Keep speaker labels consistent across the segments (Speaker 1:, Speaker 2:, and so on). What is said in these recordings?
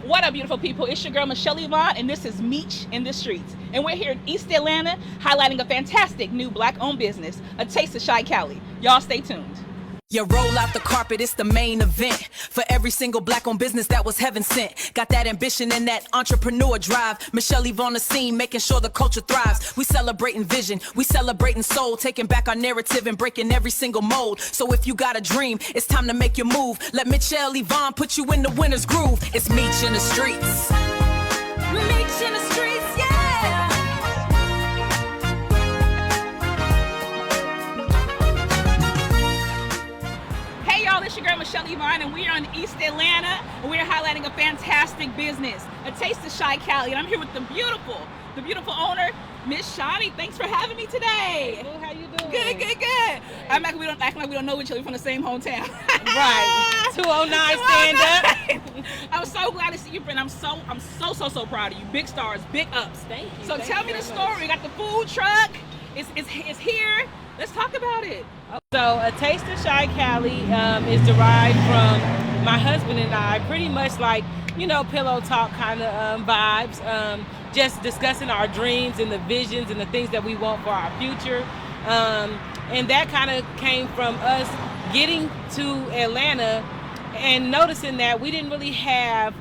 Speaker 1: What up, beautiful people? It's your girl, Michelle Yvonne, and this is Meech in the Streets. And we're here in East Atlanta, highlighting a fantastic new Black-owned business, a Taste of ChiCali. Y'all stay tuned.
Speaker 2: You roll out the carpet, it's the main event. For every single Black-owned business that was heaven sent. Got that ambition and that entrepreneur drive. Michelle Yvonne on the scene, making sure the culture thrives. We celebrating vision, we celebrating soul. Taking back our narrative and breaking every single mold. So if you got a dream, it's time to make your move. Let Michelle Yvonne put you in the winner's groove. It's Meech in the Streets. Meech in the Streets, yeah!
Speaker 1: Hey y'all, it's your girl Michelle Yvonne, and we are in East Atlanta, and we are highlighting a fantastic business, a Taste of ChiCali, and I'm here with the beautiful owner, Miss Shawty. Thanks for having me today.
Speaker 3: Hey, boo, how you doing?
Speaker 1: Good.
Speaker 3: Hey.
Speaker 1: I'm acting like we don't know each other. We're from the same hometown.
Speaker 3: Right. 209 stand up.
Speaker 1: I'm so glad to see you, friend. I'm so proud of you. Big stars, big ups.
Speaker 3: Thank you.
Speaker 1: So
Speaker 3: Thank
Speaker 1: tell
Speaker 3: you
Speaker 1: me the
Speaker 3: very
Speaker 1: story.
Speaker 3: much.
Speaker 1: We got the food truck. It's here. Let's talk about it.
Speaker 3: So a Taste of ChiCali is derived from my husband and I, pretty much like, pillow talk kind of vibes. Just discussing our dreams and the visions and the things that we want for our future. And that kind of came from us getting to Atlanta and noticing that we didn't really have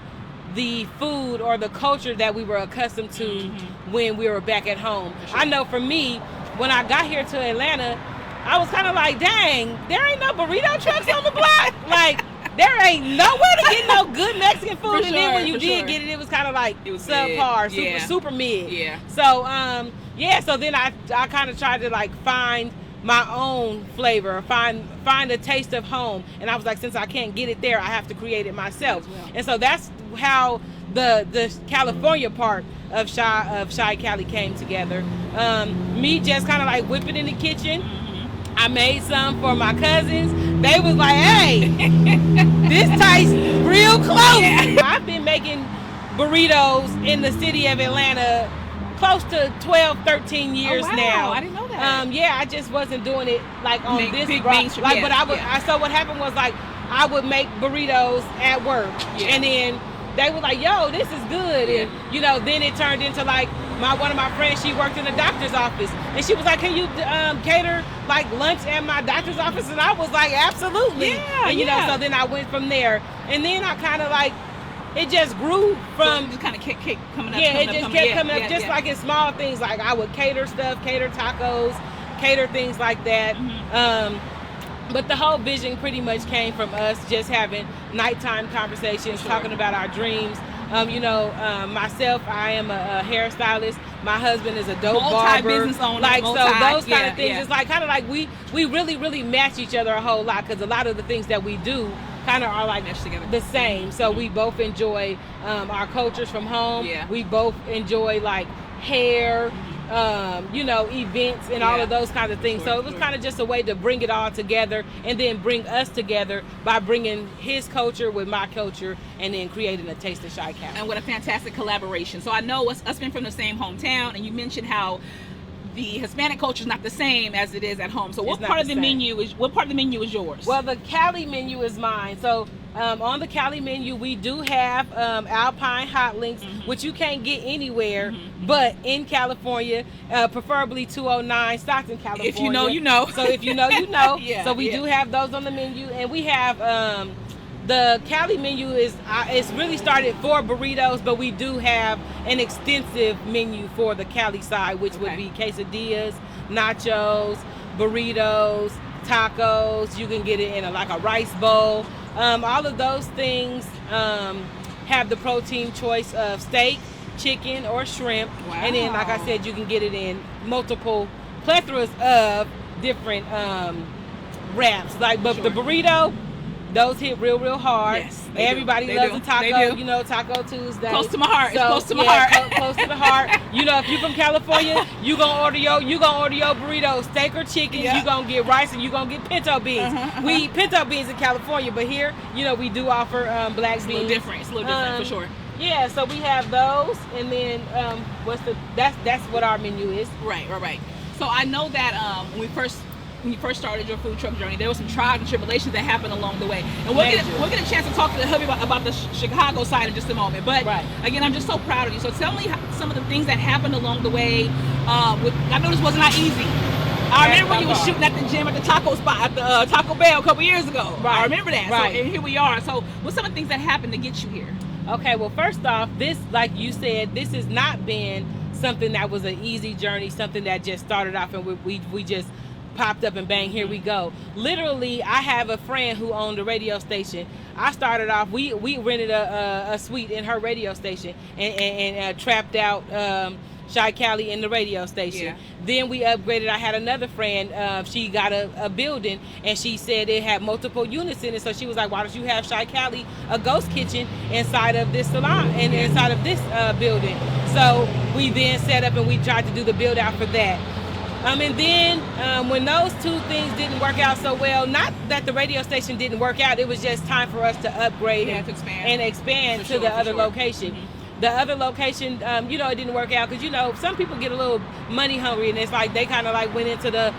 Speaker 3: the food or the culture that we were accustomed to when we were back at home.
Speaker 1: Sure.
Speaker 3: I know for me, when I got here to Atlanta, I was kind of like, dang, there ain't no burrito trucks on the block. Like, there ain't nowhere to get no good Mexican food. And then when you did get it, it was kind of like subpar, super mid.
Speaker 1: Yeah.
Speaker 3: So, so then I kind of tried to like find my own flavor, find a taste of home. And I was like, since I can't get it there, I have to create it myself.
Speaker 1: Well.
Speaker 3: And so that's how the California part of ChiCali came together. Me just kind of like whipping in the kitchen. I made some for my cousins. They was like, hey, this tastes real close. Yeah. I've been making burritos in the city of Atlanta close to 12, 13 years now.
Speaker 1: I didn't know that.
Speaker 3: I just wasn't doing it like on this
Speaker 1: big
Speaker 3: broad.
Speaker 1: mainstream.
Speaker 3: Like, but so what happened was like I would make burritos at work, and then they were like, yo, this is good. And then it turned into like one of my friends, she worked in a doctor's office, and she was like, can you cater like lunch at my doctor's office? And I was like, absolutely. And so then I went from there, and then I kind of like, it just grew from,
Speaker 1: so just kind of kept coming up.
Speaker 3: It just kept coming up, just like in small things. Like I would cater stuff, cater tacos, cater things like that. But the whole vision pretty much came from us just having nighttime conversations, talking about our dreams. Myself, I am a hairstylist. My husband is a dope barber.
Speaker 1: Business owner.
Speaker 3: Like, so those kind of things. It's like kind of like we really, really match each other a whole lot, because a lot of the things that we do kind of are like the same. So we both enjoy our cultures from home. Yeah. We both enjoy like hair, events and all of those kinds of things. So it was kind of just a way to bring it all together and then bring us together by bringing his culture with my culture and then creating a Taste of ChiCali.
Speaker 1: And what a fantastic collaboration. So I know us being from the same hometown, and you mentioned how the Hispanic culture is not the same as it is at home. So what part of the menu is yours?
Speaker 3: Well, the Cali menu is mine. So on the Cali menu, we do have Alpine hot links, which you can't get anywhere but in California, preferably 209 Stockton, California.
Speaker 1: If you know, you know.
Speaker 3: So if you know, you know. So we do have those on the menu, and we have the Cali menu it's really started for burritos, but we do have an extensive menu for the Cali side, which would be quesadillas, nachos, burritos, tacos. You can get it in a rice bowl. All of those things have the protein choice of steak, chicken, or shrimp. Wow. And then, like I said, you can get it in multiple plethoras of different wraps. But the burrito, those hit real hard. Yes, everybody loves a taco. Taco Tuesday.
Speaker 1: Close to my heart. It's close to my heart.
Speaker 3: Close to the heart. If you're from California, you gonna order your burrito, steak or chicken. You gonna get rice, and you gonna get pinto beans. We eat pinto beans in California, but here, we do offer black beans.
Speaker 1: It's a little different for sure.
Speaker 3: Yeah, so we have those, and then that's what our menu is.
Speaker 1: Right. So I know that when when you first started your food truck journey, there was some trials and tribulations that happened along the way. And we'll get a chance to talk to the hubby about the Chicago side in just a moment. But again, I'm just so proud of you. So tell me some of the things that happened along the way. I know this was not easy. I remember when you were shooting at the gym at the taco spot at the Taco Bell a couple years ago. I remember that. So, and here we are. So what's some of the things that happened to get you here?
Speaker 3: Okay, well, first off, this, like you said, this has not been something that was an easy journey, something that just started off and we just popped up and bang, here we go. Literally, I have a friend who owned a radio station. I started off, we rented a suite in her radio station and trapped out ChiCali in the radio station. Then we upgraded. I had another friend, she got a building, and she said it had multiple units in it, so she was like, why don't you have ChiCali, a ghost kitchen, inside of this salon and inside of this building? So we then set up and we tried to do the build out for that. And then when those two things didn't work out so well, not that the radio station didn't work out, it was just time for us to upgrade and expand to the other location. The other location, you know, it didn't work out because, you know, some people get a little money hungry, and it's like they kind of like went into the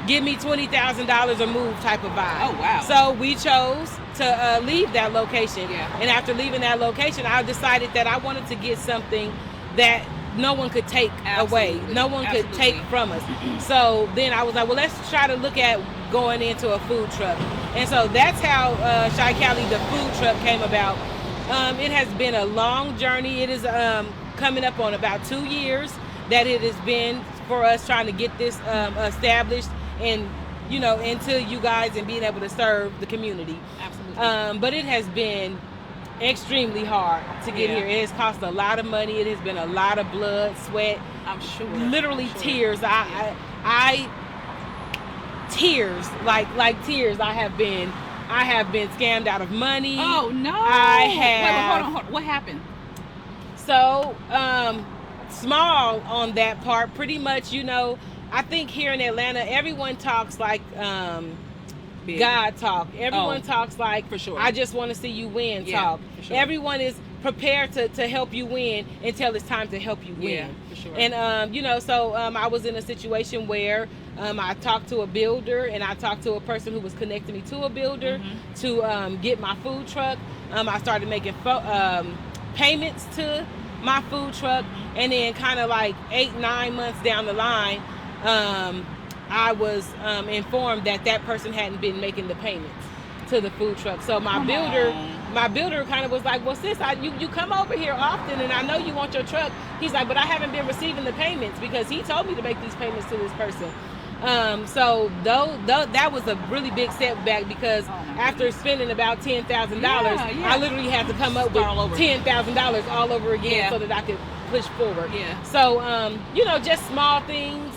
Speaker 3: give me $20,000 or move type of vibe. Oh, wow. So we chose to leave that location. And after leaving that location, I decided that I wanted to get something that no one could take away. No one could take from us. So then I was like, well, let's try to look at going into a food truck. And so that's how ChiCali, the food truck, came about. It has been a long journey. It is coming up on about 2 years that it has been for us trying to get this established and, you know, into you guys and being able to serve the community. Absolutely. But it has been extremely hard to get here. It has cost a lot of money. It has been a lot of blood, sweat. I'm sure. Literally tears. I tears, like tears. I have been scammed out of money. Oh no! I have. Wait, hold on. What happened? So, small on that part. Pretty much, you know, I think here in Atlanta, everyone talks like God talk. Everyone talks like, for sure, I just want to see you win talk. For sure. Everyone is prepared to help you win until it's time to help you win. Yeah, for sure. And you know, so I was in a situation where I talked to a builder, and I talked to a person who was connecting me to a builder to get my food truck. I started making payments to my food truck, and then kind of like 8-9 months down the line, I was informed that that person hadn't been making the payments to the food truck. So my builder kind of was like, well, sis, you come over here often, and I know you want your truck. He's like, but I haven't been receiving the payments because he told me to make these payments to this person. So that was a really big setback because after spending about $10,000, I literally had to come up with $10,000 all over again so that I could push forward. So, you know, just small things.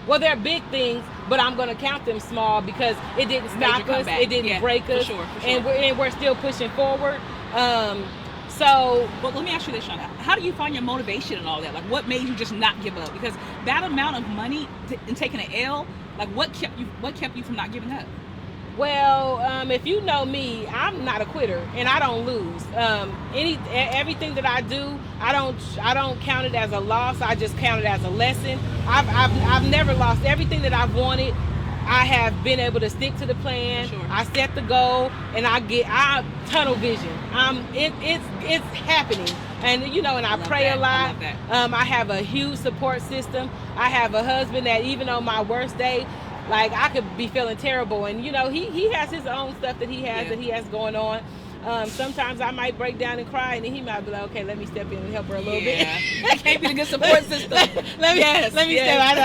Speaker 3: Well, they're big things, but I'm going to count them small because it didn't stop us, it didn't break us, for sure. And we're still pushing forward. So, but let me ask you this, Shauna. How do you find your motivation and all that? Like, what made you just not give up? Because that amount of money and taking an L, like, what kept you from not giving up? Well, if you know me, I'm not a quitter, and I don't lose. Everything that I do, I don't count it as a loss. I just count it as a lesson. I've never lost. Everything that I've wanted, I have been able to stick to the plan. Sure. I set the goal, and I tunnel vision. It's happening, and you know, and I pray a lot. I have a huge support system. I have a husband that even on my worst day, like I could be feeling terrible, and you know, he has his own stuff that he has going on. Sometimes I might break down and cry, and then he might be like, okay, let me step in and help her a little bit. That can't be a good support system. let me step out.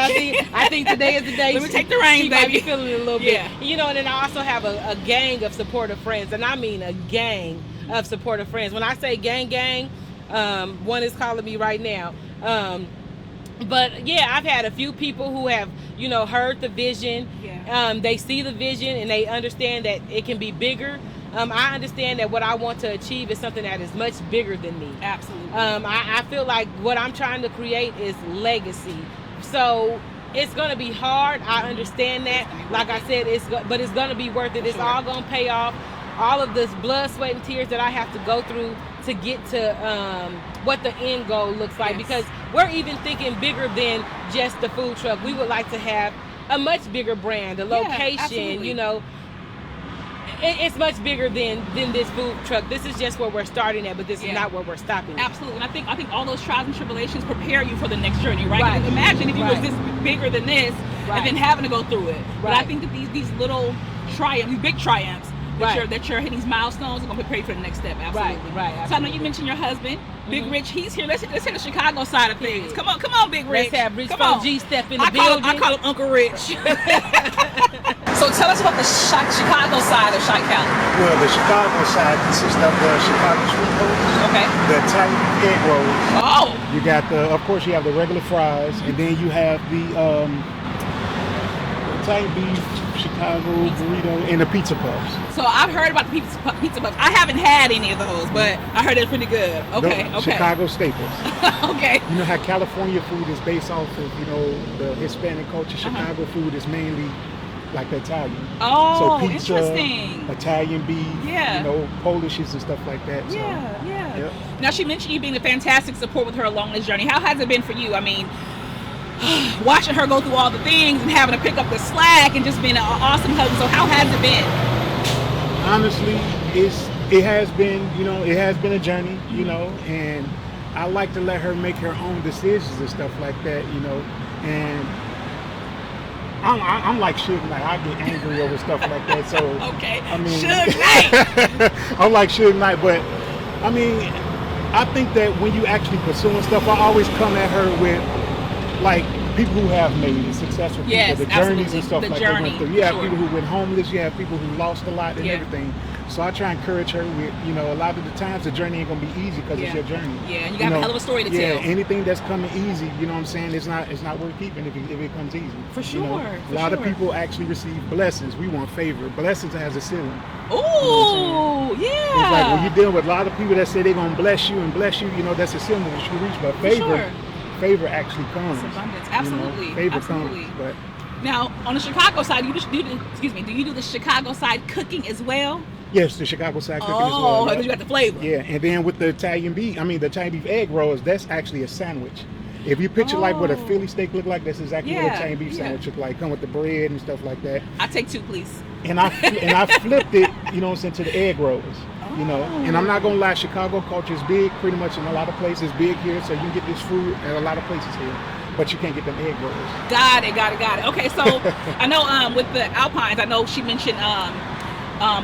Speaker 3: I think today is the day. Let me take the reins, baby. Might be feeling it a little bit. You know, and then I also have a gang of supportive friends, and I mean a gang of supportive friends. When I say gang, one is calling me right now. But yeah, I've had a few people who have, you know, heard the vision. They see the vision and they understand that it can be bigger. I understand that what I want to achieve is something that is much bigger than me. Absolutely. I feel like what I'm trying to create is legacy. So it's going to be hard. I understand that. Like I said, but it's going to be worth it. It's all going to pay off. All of this blood, sweat, and tears that I have to go through to get to what the end goal looks like. Because we're even thinking bigger than just the food truck. We would like to have a much bigger brand. The location, you know, it's much bigger than this food truck. This is just where we're starting at, but this is not where we're stopping.
Speaker 1: Absolutely. And I think all those trials and tribulations prepare you for the next journey, right? Imagine if you was this bigger than this and then having to go through it. But I think that these little triumphs, these big triumphs, that you're hitting these milestones are gonna prepare you for the next step. Absolutely. Right. So I know you mentioned your husband, Big Rich. He's here. Let's hit the Chicago side of things. Come on, Big Rich.
Speaker 3: Let's have Rich from G step in the building.
Speaker 1: I call him Uncle Rich. So tell us about the Chicago side of ChiCali.
Speaker 4: Well, the Chicago side consists of the Chicago street rolls, the Italian egg rolls.
Speaker 1: Oh.
Speaker 4: You got of course, you have the regular fries, and then you have the Italian beef, Chicago burrito, and the pizza puffs.
Speaker 1: So I've heard about the pizza puffs. I haven't had any of those, but I heard they're pretty good. Okay.
Speaker 4: Chicago staples.
Speaker 1: Okay.
Speaker 4: You know how California food is based off of, you know, the Hispanic culture. Chicago food is mainly like the Italian.
Speaker 1: Oh,
Speaker 4: so pizza,
Speaker 1: interesting.
Speaker 4: Italian beef, you know, Polishes and stuff like that. So,
Speaker 1: Yep. Now she mentioned you being a fantastic support with her along this journey. How has it been for you? I mean, watching her go through all the things and having to pick up the slack and just being an awesome husband. So how has it been?
Speaker 4: Honestly, it has been, you know, it has been a journey, you know, and I like to let her make her own decisions and stuff like that, you know, and I'm like Suge Knight. I get angry over stuff like that. So I mean,
Speaker 1: Suge Knight.
Speaker 4: I'm like Suge Knight, but I mean, I think that when you actually pursuing stuff, I always come at her with like people who have made it, successful people, the journeys and stuff like that went through. You have people who went homeless, you have people who lost a lot and everything. So I try and encourage her with, you know, a lot of the times the journey ain't gonna be easy because it's your journey.
Speaker 1: Yeah, you got a hell of a story to tell.
Speaker 4: Yeah, anything that's coming easy, you know what I'm saying, it's not worth keeping if it comes easy.
Speaker 1: For sure.
Speaker 4: You know? A lot of people actually receive blessings. We want favor. Blessings has a ceiling.
Speaker 1: Ooh,
Speaker 4: you know
Speaker 1: yeah.
Speaker 4: It's like when you're dealing with a lot of people that say they're gonna bless you, you know, that's a ceiling that you reach. But favor actually comes.
Speaker 1: It's abundance. Absolutely.
Speaker 4: You know, favor
Speaker 1: Absolutely.
Speaker 4: comes. But
Speaker 1: now on the Chicago side, do you do the Chicago side cooking as well?
Speaker 4: Yes, the Chicago side cooking as
Speaker 1: Oh,
Speaker 4: well.
Speaker 1: you got the flavor.
Speaker 4: Yeah, and then with the Italian beef egg rolls, that's actually a sandwich. If you picture like what a Philly steak look like, that's exactly what a Italian beef sandwich look like. Come with the bread and stuff like that.
Speaker 1: I take 2, please.
Speaker 4: And I flipped it, you know what I'm saying, to the egg rolls. You know, and I'm not gonna lie, Chicago culture is big, pretty much in a lot of places, big here, so you can get this food at a lot of places here, but you can't get them egg rolls.
Speaker 1: Got it. Okay, so I know with the Alpines, I know she mentioned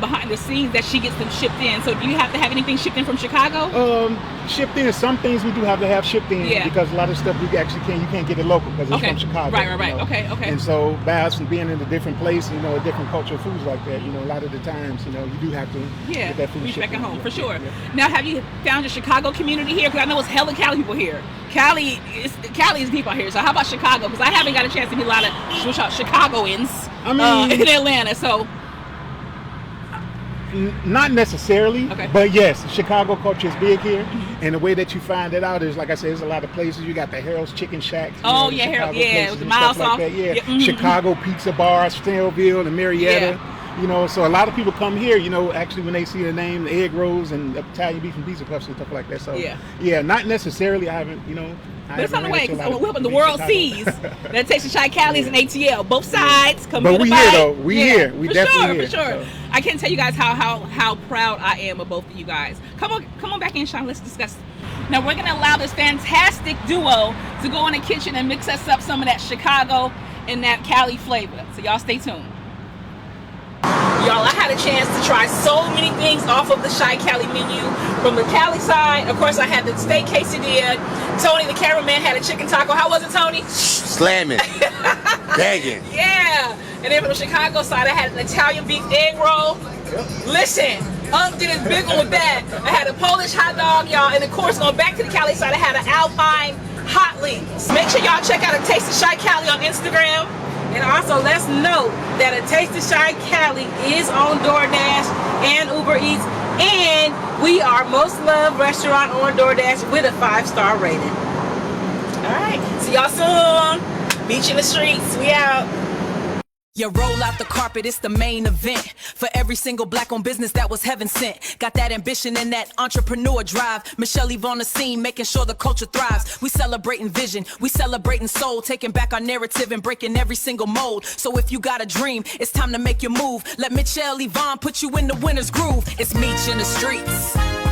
Speaker 1: behind the scenes that she gets them shipped in. So do you have to have anything shipped in from Chicago?
Speaker 4: Shipped in. Some things we do have to have shipped in because a lot of stuff you can't get it local because it's from Chicago.
Speaker 1: Right.
Speaker 4: You know?
Speaker 1: Okay.
Speaker 4: And so by us being in a different place, you know, a different culture of foods like that, you know, a lot of the times, you know, you do have to get that food
Speaker 1: reach
Speaker 4: shipped
Speaker 1: back at home
Speaker 4: in.
Speaker 1: for sure.
Speaker 4: Yeah.
Speaker 1: Now, have you found your Chicago community here? Because I know it's hella Cali people here. Cali is people out here. So how about Chicago? Because I haven't got a chance to meet a lot of Chicagoans in Atlanta. So.
Speaker 4: Not necessarily, but yes, Chicago culture is big here, and the way that you find it out is, like I said, there's a lot of places. You got the Harold's Chicken Shack.
Speaker 1: Harold, with the mild sauce.
Speaker 4: Like Chicago Pizza Bar, Snellville, and Marietta. You know, so a lot of people come here, you know, actually when they see the name, the egg rolls and Italian beef and pizza puffs and stuff like that. So not necessarily. I haven't, you know.
Speaker 1: But it's on the way because we're hoping the world sees that Taste of ChiCali is an ATL. Both sides come
Speaker 4: but
Speaker 1: to the
Speaker 4: we
Speaker 1: bite.
Speaker 4: here though. We here. We definitely here.
Speaker 1: For sure. So. I can't tell you guys how proud I am of both of you guys. Come on back in, Sean. Let's discuss. Now we're gonna allow this fantastic duo to go in the kitchen and mix us up some of that Chicago and that Cali flavor. So y'all stay tuned. Y'all, I had a chance to try so many things off of the ChiCali menu. From the Cali side, of course, I had the steak quesadilla. Tony, the cameraman, had a chicken taco. How was it, Tony?
Speaker 5: Slamming. Begging.
Speaker 1: Yeah. And then from the Chicago side, I had an Italian beef egg roll. Listen, did his big one with that. I had a Polish hot dog, y'all. And of course, going back to the Cali side, I had an Alpine hot links. Make sure y'all check out a Taste of ChiCali on Instagram. And also, let's note that a Taste of ChiCali is on DoorDash and Uber Eats, and we are most loved restaurant on DoorDash with a 5-star rating. All right, see y'all soon. Beach in the streets. We out.
Speaker 2: You roll out the carpet, it's the main event. For every single black-owned business that was heaven sent. Got that ambition and that entrepreneur drive. Michelle Eve on the scene, making sure the culture thrives. We celebrating vision, we celebrating soul. Taking back our narrative and breaking every single mold. So if you got a dream, it's time to make your move. Let Michelle Yvonne put you in the winner's groove. It's Meech in the streets.